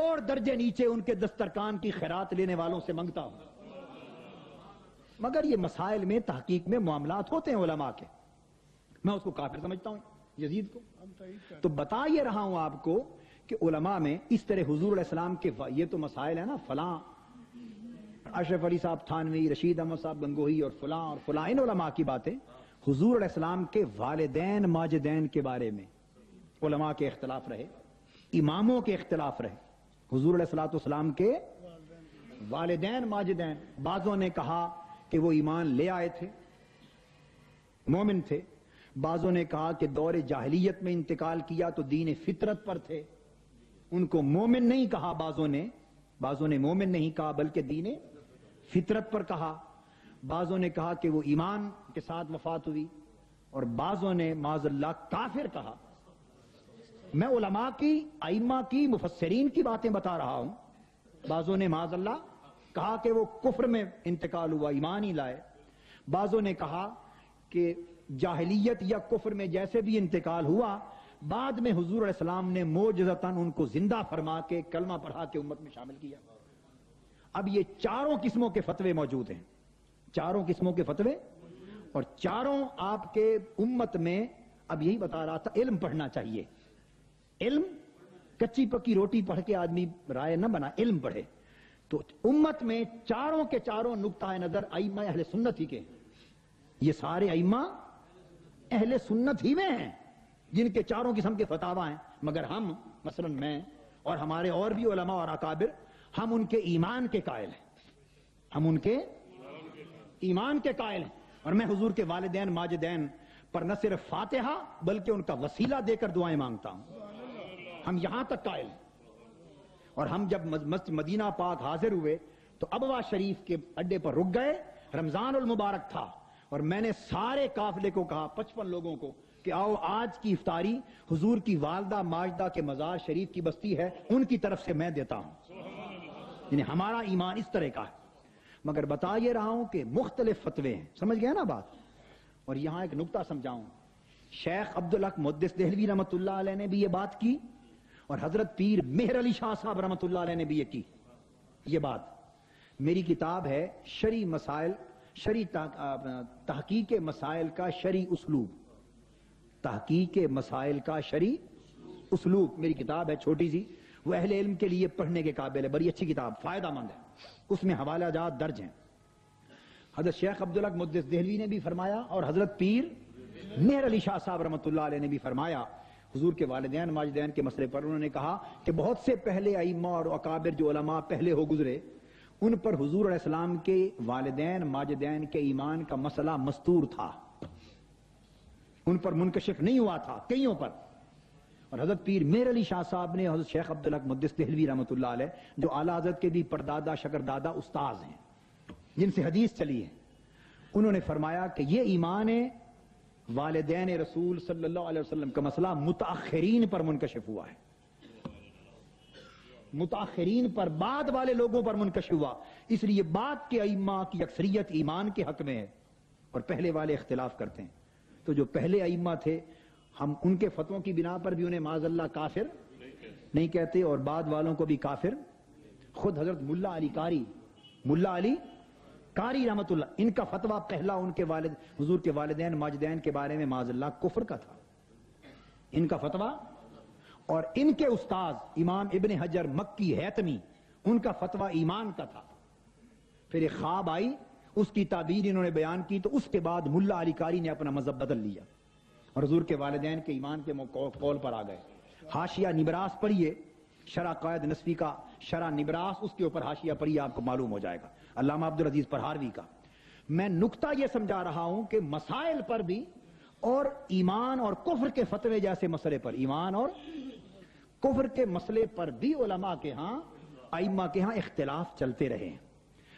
اور درجے نیچے ان کے دسترخوان کی خیرات لینے والوں سے منگتا ہوں. مگر یہ مسائل میں تحقیق میں معاملات ہوتے ہیں علماء کے. میں اس کو کافر سمجھتا ہوں یزید کو. تو بتا یہ رہا ہوں آپ کو کہ علماء میں اس طرح حضور علیہ السلام کے یہ تو مسائل ہیں نا، فلاں اشرف علی صاحب تھانوی، رشید احمد صاحب گنگوہی اور فلاں ان علماء کی باتیں. حضور علیہ السلام کے والدین ماجدین کے بارے میں علماء کے اختلاف رہے، اماموں کے اختلاف رہے. حضور علیہ السلام کے والدین ماجدین، بعضوں نے کہا کہ وہ ایمان لے آئے تھے، مومن تھے. بعضوں نے کہا کہ دور جاہلیت میں انتقال کیا تو دین فطرت پر تھے، ان کو مومن نہیں کہا. بعضوں نے مومن نہیں کہا بلکہ دین فطرت پر کہا. بعضوں نے کہا کہ وہ ایمان کے ساتھ وفات ہوئی، اور بعضوں نے معاذ اللہ کافر کہا. میں علماء کی، ائمہ کی، مفسرین کی باتیں بتا رہا ہوں. بعضوں نے معاذ اللہ کہا کہ وہ کفر میں انتقال ہوا، ایمان ہی لائے. بعضوں نے کہا کہ جاہلیت یا کفر میں جیسے بھی انتقال ہوا، بعد میں حضور علیہ السلام نے معجزتاً ان کو زندہ فرما کے کلمہ پڑھا کے امت میں شامل کیا. اب یہ چاروں قسموں کے فتوے موجود ہیں، چاروں قسموں کے فتوے، اور چاروں آپ کے امت میں. اب یہی بتا رہا تھا علم پڑھنا چاہیے. علم کچی پکی روٹی پڑھ کے آدمی رائے نہ بنا، علم پڑھے. تو امت میں چاروں کے چاروں نقطہ نظر ائمہ اہل سنت ہی کے، یہ سارے ائمہ اہل سنت ہی میں ہیں جن کے چاروں قسم کے فتاوا ہیں. مگر ہم مثلا میں اور ہمارے اور بھی علماء اور اکابر، ہم ان کے ایمان کے قائل ہیں، ہم ان کے ایمان کے قائل ہیں. اور میں حضور کے والدین ماجدین پر نہ صرف فاتحہ بلکہ ان کا وسیلہ دے کر دعائیں مانگتا ہوں. ہم یہاں تک قائل ہیں. اور ہم جب مسجد مدینہ پاک حاضر ہوئے تو ابوا شریف کے اڈے پر رک گئے. رمضان المبارک تھا اور میں نے سارے قافلے کو کہا، 55 لوگوں کو، کہ آؤ آج کی افطاری حضور کی والدہ ماجدہ کے مزار شریف کی بستی ہے، ان کی طرف سے میں دیتا ہوں. یعنی ہمارا ایمان اس طرح کا ہے. مگر بتا یہ رہا ہوں کہ مختلف فتوے ہیں. سمجھ گیا نا بات؟ اور یہاں ایک نقطہ سمجھاؤں. شیخ عبدالحق محدث دہلوی رحمۃ اللہ علیہ نے بھی یہ بات کی، اور حضرت پیر مہر علی شاہ صاحب رحمۃ اللہ علیہ نے بھی یہ کی. یہ بات میری کتاب ہے شرعی مسائل، شرعی تحقیق مسائل کا شرعی اسلوب، تحقیق مسائل کا شرعی اسلوب. میری کتاب ہے چھوٹی سی، وہ اہل علم کے لیے پڑھنے کے قابل ہے. بڑی اچھی کتاب، فائدہ مند ہے. اس میں حوالہ جات درج ہیں. حضرت شیخ عبدالحق محدث دہلوی نے بھی فرمایا اور حضرت پیر مہر علی شاہ صاحب رحمۃ اللہ علیہ نے بھی فرمایا حضور کے والدین ماجدین کے مسئلے پر. انہوں نے کہا کہ بہت سے پہلے ائمہ اور اکابر جو علماء پہلے ہو گزرے، ان پر حضور علیہ السلام کے والدین ماجدین کے ایمان کا مسئلہ مستور تھا، ان پر منکشف نہیں ہوا تھا کئیوں پر. اور حضرت پیر مہر علی شاہ صاحب نے حضرت شیخ عبدالحق محدث دہلوی رحمۃ اللہ علیہ، جو اعلیٰ حضرت کے بھی پردادا شکردادا استاذ ہیں، جن سے حدیث چلی ہے، انہوں نے فرمایا کہ یہ ایمان والدین رسول صلی اللہ علیہ وسلم کا مسئلہ متاخرین پر منکشف ہوا ہے، متاخرین پر، بعد والے لوگوں پر منکشف ہوا. اس لیے بعد کے ائمہ کی اکثریت ایمان کے حق میں ہے اور پہلے والے اختلاف کرتے ہیں. تو جو پہلے ائمہ تھے ہم ان کے فتووں کی بنا پر بھی انہیں معاذ اللہ کافر نہیں کہتے، اور بعد والوں کو بھی کافر. خود حضرت ملا علی قاری رحمت اللہ، ان کا فتویٰ پہلا ان کے والد حضور کے والدین ماجدین کے بارے میں معاذ اللہ کفر کا تھا، ان کا فتویٰ. اور ان کے استاذ امام ابن حجر مکی حیتمی، ان کا فتویٰ ایمان کا تھا. پھر ایک خواب آئی، اس کی تعبیر انہوں نے بیان کی، تو اس کے بعد ملا علی قاری نے اپنا مذہب بدل لیا اور حضور کے والدین کے ایمان کے قول پر آ گئے. حاشیہ نبراس پڑھیے، شرح قائد نصفی کا شرح نبراس، اس کے اوپر حاشیہ پڑھیے، آپ کو معلوم ہو جائے گا، علامہ عبدالعزیز پرہاروی کا. میں نقطہ یہ سمجھا رہا ہوں کہ مسائل پر بھی اور ایمان اور کفر کے فتوے جیسے مسئلے پر، ایمان اور کفر کے مسئلے پر بھی علماء کے ہاں، ائمہ کے ہاں اختلاف چلتے رہے ہیں.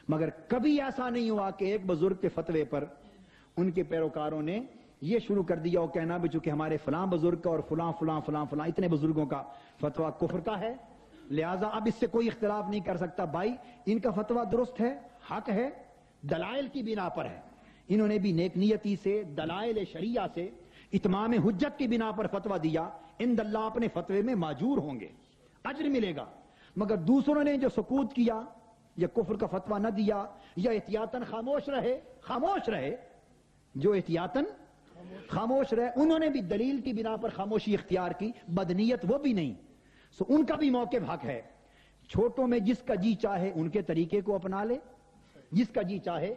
مگر کبھی ایسا نہیں ہوا کہ ایک بزرگ کے فتوے پر ان کے پیروکاروں نے یہ شروع کر دیا اور کہنا بھی چونکہ ہمارے فلاں بزرگ کا اور فلاں فلاں فلاں فلاں اتنے بزرگوں کا فتویٰ کفر کا ہے، لہذا اب اس سے کوئی اختلاف نہیں کر سکتا. بھائی ان کا فتویٰ درست ہے، حق ہے، دلائل کی بنا پر ہے. انہوں نے بھی نیک نیتی سے، دلائل شریعہ سے، اتمام حجت کی بنا پر فتویٰ دیا. عند اللہ اپنے فتوے میں ماجور ہوں گے، اجر ملے گا. مگر دوسروں نے جو سکوت کیا یا کفر کا فتویٰ نہ دیا یا احتیاطاً خاموش رہے جو احتیاطاً خاموش رہے، انہوں نے بھی دلیل کی بنا پر خاموشی اختیار کی، بدنیت وہ بھی نہیں، سو ان کا بھی موقف حق ہے۔ چھوٹوں میں جس کا جی چاہے ان کے طریقے کو اپنا لے، جس کا جی چاہے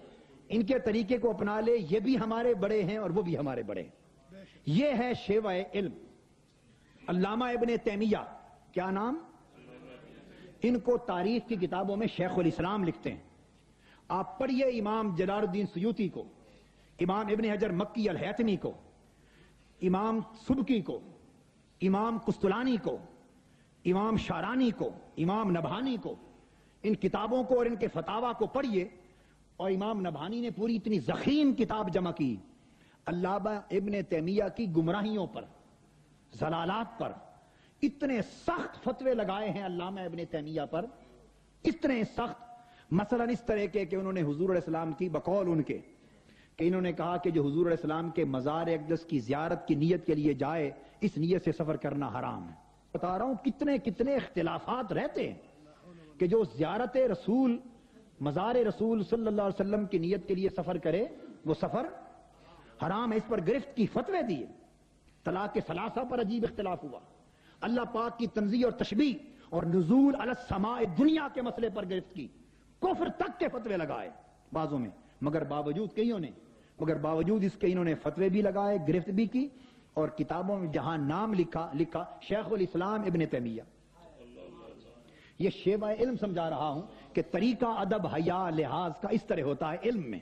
ان کے طریقے کو اپنا لے، یہ بھی ہمارے بڑے ہیں اور وہ بھی ہمارے بڑے ہیں۔ یہ ہے شیوہ علم۔ علامہ ابن تیمیہ، کیا نام؟ ان کو تاریخ کی کتابوں میں شیخ الاسلام لکھتے ہیں۔ آپ پڑھیے امام جلال الدین سیوطی کو، امام ابن حجر مکی الہیثمی کو، امام سبکی کو، امام قسطلانی کو، امام شارانی کو، امام نبہانی کو، ان کتابوں کو اور ان کے فتاویٰ کو پڑھیے۔ اور امام نبہانی نے پوری اتنی ضخیم کتاب جمع کی علامہ ابن تیمیہ کی گمراہیوں پر، ضلالات پر، اتنے سخت فتوے لگائے ہیں علامہ ابن تیمیہ پر، اتنے سخت، مثلا اس طرح کے کہ انہوں نے حضور علیہ السلام کی بقول ان کے کہ انہوں نے کہا کہ جو حضور علیہ السلام کے مزار اقدس کی زیارت کی نیت کے لیے جائے، اس نیت سے سفر کرنا حرام ہے۔ بتا رہا ہوں کتنے کتنے اختلافات رہتے ہیں کہ جو زیارت رسول، مزار رسول صلی اللہ علیہ وسلم کی نیت کے لیے سفر کرے وہ سفر حرام ہے۔ اس پر گرفت کی، فتوے دیے۔ طلاق ثلاثہ پر عجیب اختلاف ہوا، اللہ پاک کی تنزیہ اور تشبیہ اور نزول علی السماء دنیا کے مسئلے پر گرفت کی، کفر تک کے فتوے لگائے بعضوں میں، مگر باوجود اس کے انہوں نے فتوے بھی لگائے، گرفت بھی کی، اور کتابوں میں جہاں نام لکھا شیخ الاسلام ابن تیمیہ۔ یہ شیوہ علم سمجھا رہا ہوں کہ طریقہ ادب حیا لحاظ کا اس طرح ہوتا ہے علم میں،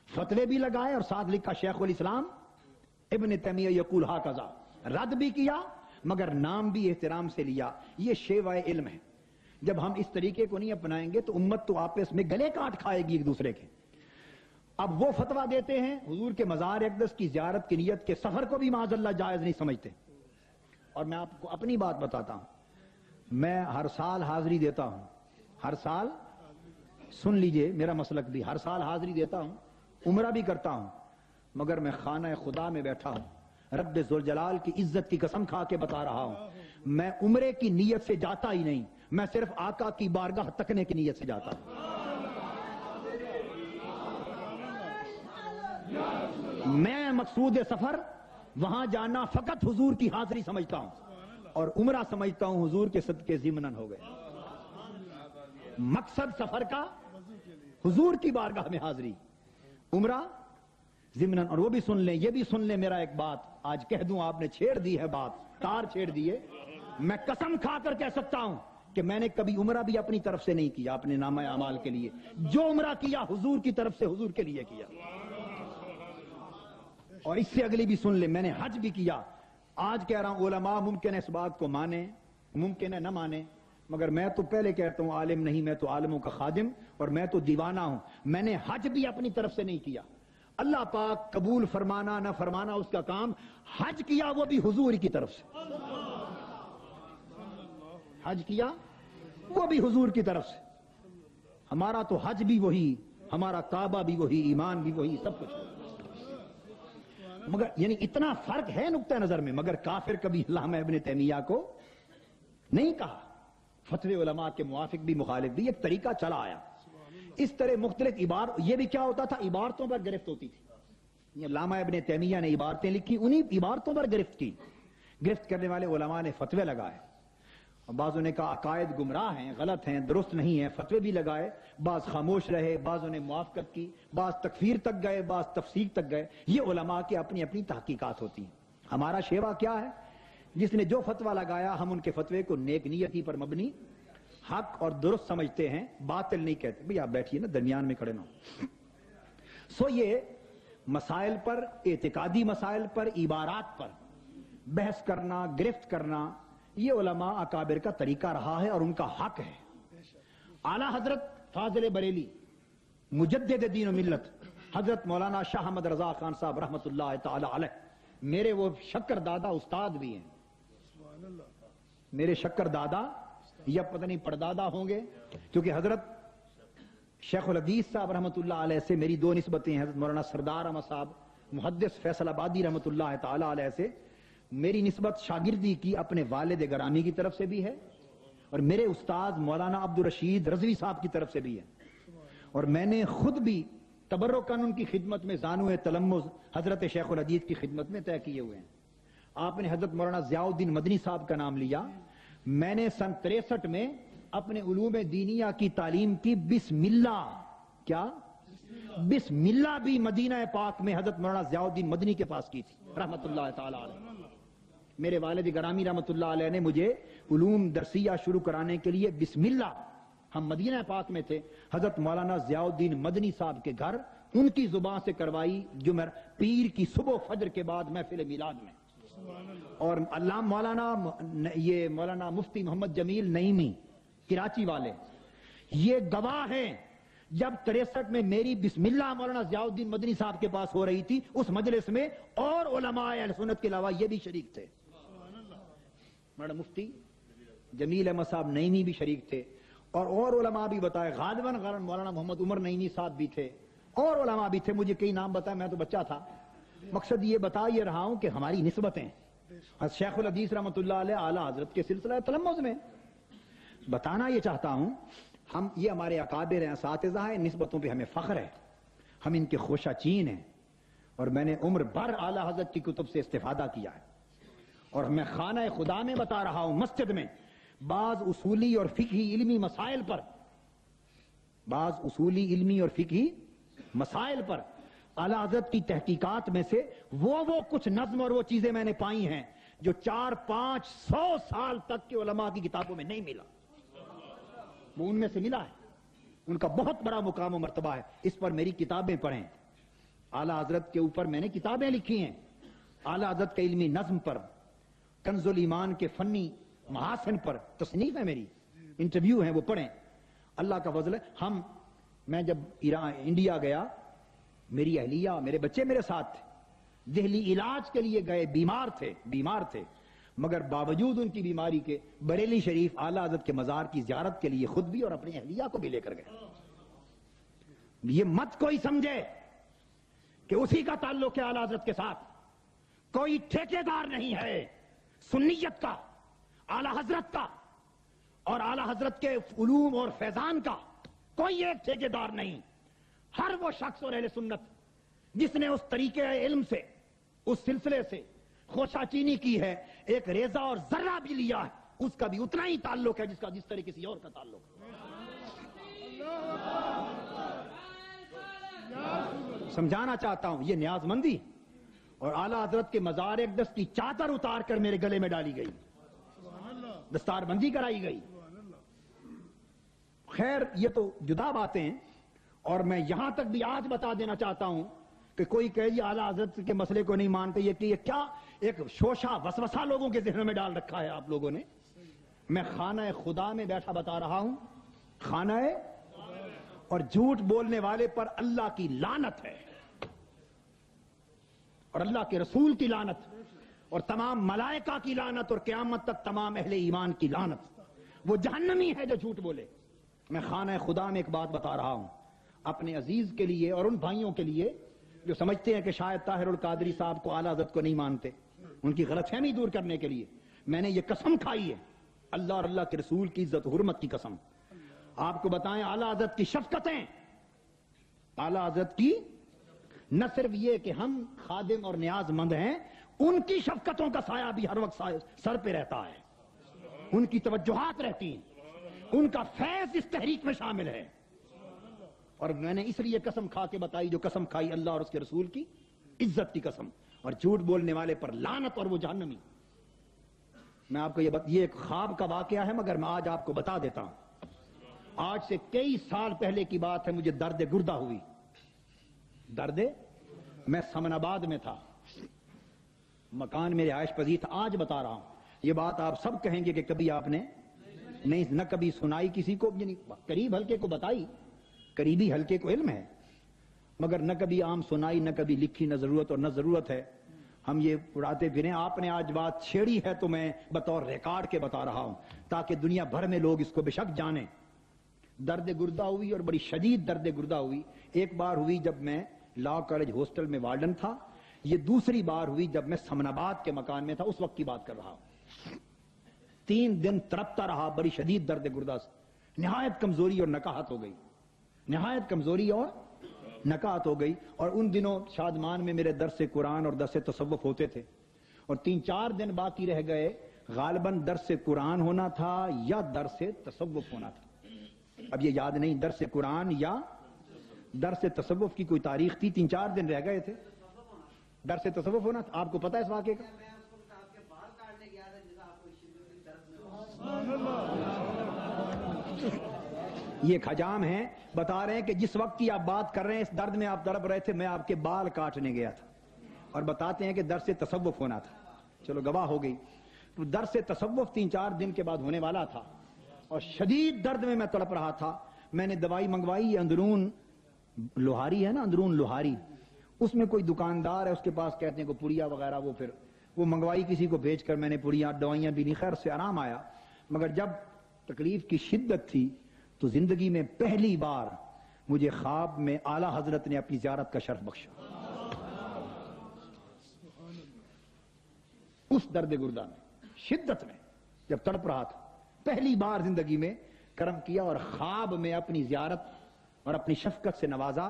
فتوے بھی لگائے اور ساتھ لکھا شیخ الاسلام ابن تیمیہ یقول ھکذا، رد بھی کیا مگر نام بھی احترام سے لیا۔ یہ شیوہ علم ہے۔ جب ہم اس طریقے کو نہیں اپنائیں گے تو امت تو آپس میں گلے کاٹ کھائے گی ایک دوسرے کے۔ اب وہ فتویٰ دیتے ہیں حضور کے مزار اقدس کی زیارت کی نیت کے سفر کو بھی معاذ اللہ جائز نہیں سمجھتے۔ اور میں آپ کو اپنی بات بتاتا ہوں، میں ہر سال حاضری دیتا ہوں، ہر سال، سن لیجئے میرا مسلک بھی، ہر سال حاضری دیتا ہوں، عمرہ بھی کرتا ہوں، مگر میں خانہ خدا میں بیٹھا ہوں، رب ذوالجلال کی عزت کی قسم کھا کے بتا رہا ہوں، میں عمرے کی نیت سے جاتا ہی نہیں، میں صرف آقا کی بارگاہ تکنے کی نیت سے جاتا ہوں۔ میں مقصود سفر وہاں جانا فقط حضور کی حاضری سمجھتا ہوں، اور عمرہ سمجھتا ہوں حضور کے صدقے ضمناً ہو گئے۔ مقصد سفر کا حضور کی بارگاہ میں حاضری، عمرہ ضمناً۔ اور وہ بھی سن لیں، یہ بھی سن لیں میرا ایک بات، آج کہہ دوں، آپ نے چھیڑ دی ہے بات، تار چھیڑ دیے۔ میں قسم کھا کر کہہ سکتا ہوں کہ میں نے کبھی عمرہ بھی اپنی طرف سے نہیں کیا، اپنے نامہ اعمال کے لیے، جو عمرہ کیا حضور کی طرف سے حضور کے لیے کیا۔ اور اس سے اگلی بھی سن لیں، میں نے حج بھی کیا۔ آج کہہ رہا ہوں علماء ممکن ہے اس بات کو مانے، ممکن ہے نہ مانے، مگر میں تو پہلے کہتا ہوں عالم نہیں، میں تو عالموں کا خادم اور میں تو دیوانہ ہوں۔ میں نے حج بھی اپنی طرف سے نہیں کیا، اللہ پاک قبول فرمانا نہ فرمانا اس کا کام، حج کیا وہ بھی حضور کی طرف سے، حج کیا وہ بھی حضور کی طرف سے۔ ہمارا تو حج بھی وہی، ہمارا کعبہ بھی وہی، ایمان بھی وہی، سب کچھ، مگر یعنی اتنا فرق ہے نقطہ نظر میں، مگر کافر کبھی علامہ ابن تیمیہ کو نہیں کہا۔ فتوی علماء کے موافق بھی مخالف بھی، ایک طریقہ چلا آیا۔ اس طرح مختلف یہ بھی کیا ہوتا تھا، عبارتوں پر گرفت ہوتی تھی۔ علامہ ابن تیمیہ نے عبارتیں لکھی، انہی عبارتوں پر گرفت کی، گرفت کرنے والے علماء نے فتوے لگائے، بعضوں نے کہا عقائد گمراہ ہیں، غلط ہیں، درست نہیں ہیں، فتوے بھی لگائے، بعض خاموش رہے، بعضوں نے موافقت کی، بعض تکفیر تک گئے، بعض تفسیق تک گئے۔ یہ علماء کی اپنی اپنی تحقیقات ہوتی ہیں۔ ہمارا شیوا کیا ہے، جس نے جو فتویٰ لگایا ہم ان کے فتوے کو نیک نیتی پر مبنی، حق اور درست سمجھتے ہیں، باطل نہیں کہتے۔ بھئی آپ بیٹھیے نا، درمیان میں کھڑے نہ ہو۔ سو یہ مسائل پر، اعتقادی مسائل پر، عبارات پر بحث کرنا، گرفت کرنا، یہ علماء اکابر کا طریقہ رہا ہے اور ان کا حق ہے۔ اعلیٰ حضرت فاضل بریلی مجدد دین و ملت حضرت مولانا شاہ احمد رضا خان صاحب رحمۃ اللہ تعالی علیہ، میرے وہ شکر دادا استاد بھی ہیں، میرے شکر دادا یا پتہ نہیں پردادا ہوں گے، کیونکہ حضرت شیخ الحدیث صاحب رحمۃ اللہ علیہ سے میری دو نسبتیں ہیں، حضرت مولانا سردار احمد صاحب محدث فیصل آبادی رحمۃ اللہ تعالی علیہ سے میری نسبت شاگردی کی اپنے والد گرامی کی طرف سے بھی ہے، اور میرے استاد مولانا عبدالرشید رضوی صاحب کی طرف سے بھی ہے، اور میں نے خود بھی تبرکاً ان کی خدمت میں زانو تلمذ حضرت شیخ الحدیث کی خدمت میں طے کیے ہوئے ہیں۔ آپ نے حضرت مولانا ضیاء الدین مدنی صاحب کا نام لیا، میں نے سن 63 میں اپنے علوم دینیہ کی تعلیم کی بسم اللہ، کیا بسم اللہ بھی مدینہ پاک میں حضرت مولانا ضیاء الدین مدنی کے پاس کی تھی رحمت اللہ تعالی علیہ۔ میرے والد گرامی رحمت اللہ علیہ نے مجھے علوم درسیہ شروع کرانے کے لیے بسم اللہ، ہم مدینہ پاک میں تھے، حضرت مولانا ضیاء الدین مدنی صاحب کے گھر ان کی زبان سے کروائی جمعہ پیر کی صبح فجر کے بعد محفل میلاد میں۔ اور مولانا مفتی محمد جمیل نعیمی کراچی والے یہ گواہ ہیں، جب 63 میں میری بسم اللہ مولانا ضیاء الدین مدنی صاحب کے پاس ہو رہی تھی، اس مجلس میں اور علماء اہل سنت کے علاوہ یہ بھی شریک تھے، مولانا مفتی جمیل احمد صاحب نعیمی بھی شریک تھے، اور علماء بھی بتائے، غالباً مولانا محمد عمر نعیمی صاحب بھی تھے، اور علماء بھی تھے، مجھے کئی نام بتائے، میں تو بچہ تھا۔ مقصد یہ بتا یہ رہا ہوں کہ ہماری نسبتیں شیخ الحدیث رحمۃ اللہ علیہ اعلیٰ حضرت کے سلسلہ تلمذ میں، بتانا یہ چاہتا ہوں، ہم یہ ہمارے اکابر ہیں، اساتذہ ہیں، نسبتوں پہ ہمیں فخر ہے، ہم ان کے خوشہ چین ہیں، اور میں نے عمر بھر اعلیٰ حضرت کی کتب سے استفادہ کیا ہے، اور میں خانہ خدا میں بتا رہا ہوں، مسجد میں بعض اصولی اور فقہی علمی مسائل پر اعلیٰ حضرت کی تحقیقات میں سے وہ کچھ نظم اور وہ چیزیں میں نے پائی ہیں جو 400-500 سال تک کے علماء کی کتابوں میں نہیں ملا، وہ ان میں سے ملا ہے، ان کا بہت بڑا مقام و مرتبہ ہے، اس پر میری کتابیں پڑھیں، اعلیٰ حضرت کے اوپر میں نے کتابیں لکھی ہیں، اعلیٰ حضرت کے علمی نظم پر، کنز الایمان کے فنی محاسن پر تصنیف ہے میری، انٹرویو ہیں، وہ پڑھیں، اللہ کا فضل ہے۔ میں جب انڈیا گیا، میری اہلیہ میرے بچے میرے ساتھ تھے، دہلی علاج کے لیے گئے، بیمار تھے، مگر باوجود ان کی بیماری کے بریلی شریف اعلیٰ حضرت کے مزار کی زیارت کے لیے خود بھی اور اپنی اہلیہ کو بھی لے کر گئے۔ یہ مت کوئی سمجھے کہ اسی کا تعلق ہے اعلیٰ حضرت کے ساتھ، کوئی ٹھیکیدار نہیں ہے سنیت کا، اعلیٰ حضرت کا اور اعلیٰ حضرت کے علوم اور فیضان کا کوئی ایک ٹھیکیدار نہیں۔ ہر وہ شخص اور اہل سنت جس نے اس طریقے علم سے، اس سلسلے سے خوشہ چینی کی ہے، ایک ریزہ اور ذرہ بھی لیا ہے، اس کا بھی اتنا ہی تعلق ہے جس طرح کسی اور کا تعلق ہے۔ سمجھانا چاہتا ہوں، یہ نیاز مندی اور اعلیٰ حضرت کے مزار اقدس کی چادر اتار کر میرے گلے میں ڈالی گئی، دستار بندی کرائی گئی۔ خیر یہ تو جدا باتیں ہیں، اور میں یہاں تک بھی آج بتا دینا چاہتا ہوں کہ کوئی کہے جی اعلیٰ حضرت کے مسئلے کو نہیں مانتے، یہ کیا ایک شوشہ وسوسہ لوگوں کے ذہنوں میں ڈال رکھا ہے آپ لوگوں نے۔ میں خانہ خدا میں بیٹھا بتا رہا ہوں، خانہ، اور جھوٹ بولنے والے پر اللہ کی لعنت ہے، اور اللہ کے رسول کی لعنت، اور تمام ملائکہ کی لعنت، اور قیامت تک تمام اہل ایمان کی لعنت، وہ جہنمی ہے جو جھوٹ بولے۔ میں خانہ خدا میں ایک بات بتا رہا ہوں اپنے عزیز کے لیے اور ان بھائیوں کے لیے جو سمجھتے ہیں کہ شاید طاہر القادری صاحب کو اعلیٰ حضرت کو نہیں مانتے، ان کی غلط فہمی دور کرنے کے لیے میں نے یہ قسم کھائی ہے، اللہ اور اللہ کے رسول کی عزت و حرمت کی قسم، آپ کو بتائیں اعلیٰ حضرت کی شفقتیں، اعلیٰ حضرت کی نہ صرف یہ کہ ہم خادم اور نیاز مند ہیں، ان کی شفقتوں کا سایہ بھی ہر وقت سر پہ رہتا ہے، ان کی توجہات رہتی ہیں، ان کا فیض اس تحریک میں شامل ہے۔ اور میں نے اس لیے قسم کھا کے بتائی جو قسم کھائی اللہ اور اس کے رسول کی عزت کی قسم، اور جھوٹ بولنے والے پر لعنت اور وہ جہنمی۔ میں آپ کو یہ ایک خواب کا واقعہ ہے، مگر میں آج آپ کو بتا دیتا ہوں، آج سے کئی سال پہلے کی بات ہے، مجھے درد گردہ ہوئی، میں سمن آباد میں تھا، مکان میں رہائش پذیر تھا، آج بتا رہا ہوں، یہ بات آپ سب کہیں گے کہ کبھی آپ نے نہیں، نہ کبھی سنائی کسی کو، قریب حلقے کو بتائی، قریبی حلقے کو علم ہے، مگر نہ کبھی عام سنائی، نہ کبھی لکھی، نہ ضرورت اور نہ ضرورت ہے، ہم یہ اڑاتے پھریں۔ آپ نے آج بات چھیڑی ہے تو میں بطور ریکارڈ کے بتا رہا ہوں تاکہ دنیا بھر میں لوگ اس کو بے شک جانیں۔ درد گردہ ہوئی اور بڑی شدید درد گردہ ہوئی، ایک بار ہوئی جب میں لا کالج ہاسٹل میں وارڈن تھا، یہ دوسری بار ہوئی جب میں سمن آباد کے مکان میں تھا، اس وقت کی بات کر رہا ہوں۔ 3 دن تڑپتا رہا بڑی شدید درد گردہ سے، نہایت کمزوری اور نکاہت ہو گئی، نہایت کمزوری اور نکاہت ہو گئی۔ اور ان دنوں شادمان میں میرے درس قرآن اور درس تصوف ہوتے تھے، اور 3-4 دن باقی رہ گئے، غالباً درس قرآن ہونا تھا یا درس تصوف ہونا تھا، اب یہ یاد نہیں، درس قرآن یا درس تصوف کی کوئی تاریخ تھی، 3-4 دن رہ گئے تھے، درس تصوف ہونا تھا۔ آپ کو پتا ہے اس واقعے کا؟ یہ خجام ہیں، بتا رہے ہیں کہ جس وقت کی آپ بات کر رہے ہیں اس درد میں آپ تڑپ رہے تھے، میں آپ کے بال کاٹنے گیا تھا، اور بتاتے ہیں کہ درس تصوف ہونا تھا۔ چلو گواہ ہو گئی، تو درس تصوف 3-4 دن کے بعد ہونے والا تھا، اور شدید درد میں تڑپ رہا تھا۔ میں نے دوائی منگوائی، یہ اندرون لوہاری ہے نا، اندرون لوہاری، اس میں کوئی دکاندار ہے، اس کے پاس کہتے ہیں کو پڑیا وغیرہ، وہ منگوائی کسی کو بھیج کر، میں نے پڑیا دوائیاں بھی لی، خیر سے آرام آیا۔ مگر جب تکلیف کی شدت تھی تو زندگی میں پہلی بار مجھے خواب میں اعلیٰ حضرت نے اپنی زیارت کا شرف بخشا، اس درد گردہ میں، شدت میں جب تڑپ رہا تھا، پہلی بار زندگی میں کرم کیا اور خواب میں اپنی زیارت اور اپنی شفقت سے نوازا۔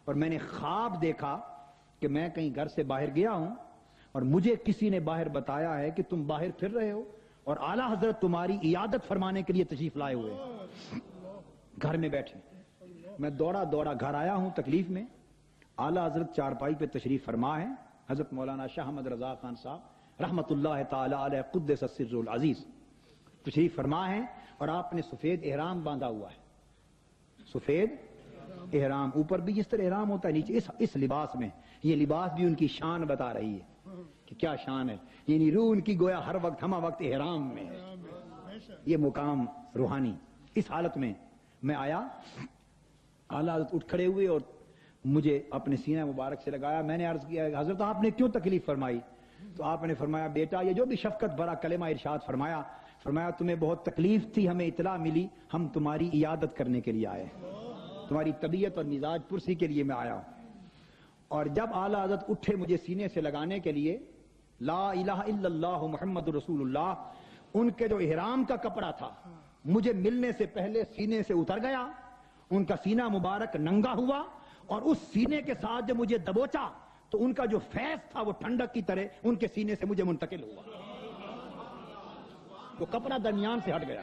اور میں نے خواب دیکھا کہ میں کہیں گھر سے باہر گیا ہوں، اور مجھے کسی نے باہر بتایا ہے کہ تم باہر پھر رہے ہو اور اعلیٰ حضرت تمہاری عیادت فرمانے کے لیے تشریف لائے ہوئے ہیں، گھر میں بیٹھے۔ میں دوڑا دوڑا گھر آیا ہوں تکلیف میں، اعلیٰ حضرت چارپائی پہ تشریف فرما ہے، حضرت مولانا شاہ احمد رضا خان صاحب رحمت اللہ تعالی علیہ قدس السر العزیز تشریف فرما ہے، اور آپ نے سفید احرام باندھا ہوا ہے، سفید احرام، اوپر بھی جس طرح احرام ہوتا ہے نیچے اس لباس میں، یہ لباس بھی ان کی شان بتا رہی ہے کہ کیا شان ہے، یعنی روح ان کی گویا ہر وقت ہمہ وقت احرام میں ہے، یہ مقام روحانی۔ اس حالت میں میں آیا، اعلیٰ حضرت اٹھ کھڑے ہوئے اور مجھے اپنے سینہ مبارک سے لگایا۔ میں نے عرض کیا حضرت آپ نے کیوں تکلیف فرمائی؟ تو آپ نے فرمایا بیٹا یہ جو بھی شفقت بھرا کلمہ ارشاد فرمایا تمہیں بہت تکلیف تھی، ہمیں اطلاع ملی، ہم تمہاری عیادت کرنے کے لیے آئے، تمہاری طبیعت اور مزاج پرسی کے لیے میں آیا ہوں۔ اور جب اعلیٰ حضرت اٹھے مجھے سینے سے لگانے کے لیے، لا الہ الا اللہ محمد رسول اللہ، ان کے جو احرام کا کپڑا تھا مجھے ملنے سے پہلے سینے سے اتر گیا، ان کا سینہ مبارک ننگا ہوا، اور اس سینے کے ساتھ جب مجھے دبوچا تو ان کا جو فیض تھا وہ ٹھنڈک کی طرح ان کے سینے سے مجھے منتقل ہوا، تو کپڑا درمیان سے ہٹ گیا۔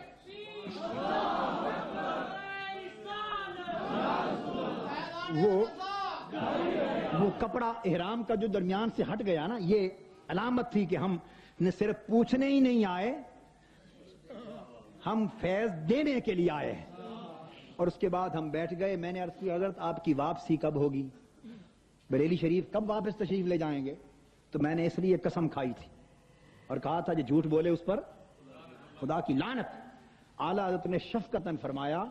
وہ کپڑا احرام کا جو درمیان سے ہٹ گیا نا، یہ علامت تھی کہ ہم نے صرف پوچھنے ہی نہیں آئے، ہم فیض دینے کے لیے آئے ہیں۔ اور اس کے بعد ہم بیٹھ گئے۔ میں نے عرض کی حضرت آپ کی واپسی کب ہوگی؟ بریلی شریف کب واپس تشریف لے جائیں گے؟ تو میں نے اس لیے قسم کھائی تھی اور کہا تھا جو جھوٹ بولے اس پر خدا کی لعنت۔ اعلیٰ حضرت نے شفقتاً فرمایا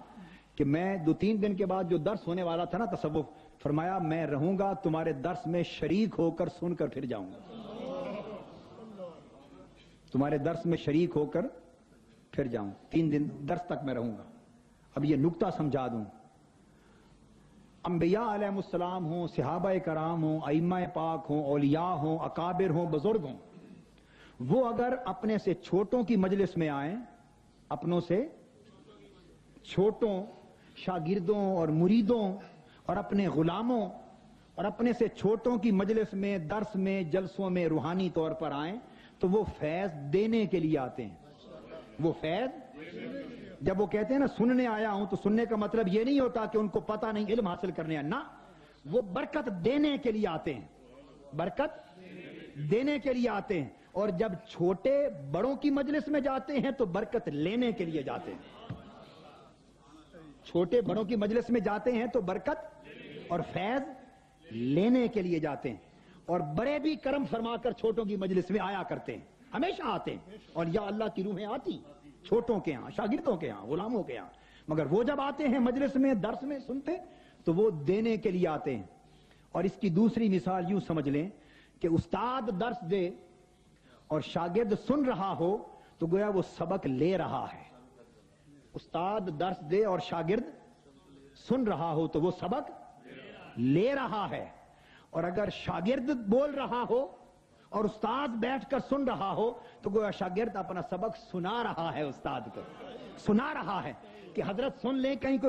کہ میں 2-3 دن کے بعد جو درس ہونے والا تھا نا تصوف، فرمایا میں رہوں گا تمہارے درس میں شریک ہو کر سن کر پھر جاؤں گا، تمہارے درس میں شریک ہو کر پھر جاؤں، 3 دن درس تک میں رہوں گا۔ اب یہ نکتہ سمجھا دوں، انبیاء علیہ السلام ہوں، صحابہ کرام ہوں، ائمہ پاک ہوں، اولیاء ہوں، اکابر ہوں، بزرگ ہوں، وہ اگر اپنے سے چھوٹوں کی مجلس میں آئیں، اپنوں سے چھوٹوں، شاگردوں اور مریدوں اور اپنے غلاموں اور اپنے سے چھوٹوں کی مجلس میں، درس میں، جلسوں میں روحانی طور پر آئیں تو وہ فیض دینے کے لیے آتے ہیں۔ وہ فیض، جب وہ کہتے ہیں نا سننے آیا ہوں، تو سننے کا مطلب یہ نہیں ہوتا کہ ان کو پتہ نہیں علم حاصل کرنے آیا، نہ، وہ برکت دینے کے لیے آتے ہیں، برکت دینے کے لیے آتے ہیں۔ اور جب چھوٹے بڑوں کی مجلس میں جاتے ہیں تو برکت لینے کے لیے جاتے ہیں، چھوٹے بڑوں کی مجلس میں جاتے ہیں تو برکت اور فیض لینے کے لیے جاتے ہیں، اور بڑے بھی کرم فرما کر چھوٹوں کی مجلس میں آیا کرتے ہیں، ہمیشہ آتے ہیں، اور یا اللہ کی روحیں آتی چھوٹوں کے ہاں، شاگردوں کے ہاں، غلاموں کے ہاں، مگر وہ جب آتے ہیں مجلس میں، درس میں سنتے تو وہ دینے کے لیے آتے ہیں۔ اور اس کی دوسری مثال یوں سمجھ لیں کہ استاد درس دے اور شاگرد سن رہا ہو تو گویا وہ سبق لے رہا ہے، استاد درس دے اور شاگرد سن رہا ہو تو وہ سبق لے رہا ہے، اور اگر شاگرد بول رہا ہو اور استاد بیٹھ کر سن رہا ہو تو گویا شاگرد اپنا سبق سنا رہا ہے، استاد کو سنا رہا ہے کہ حضرت سن لیں کہیں کوئی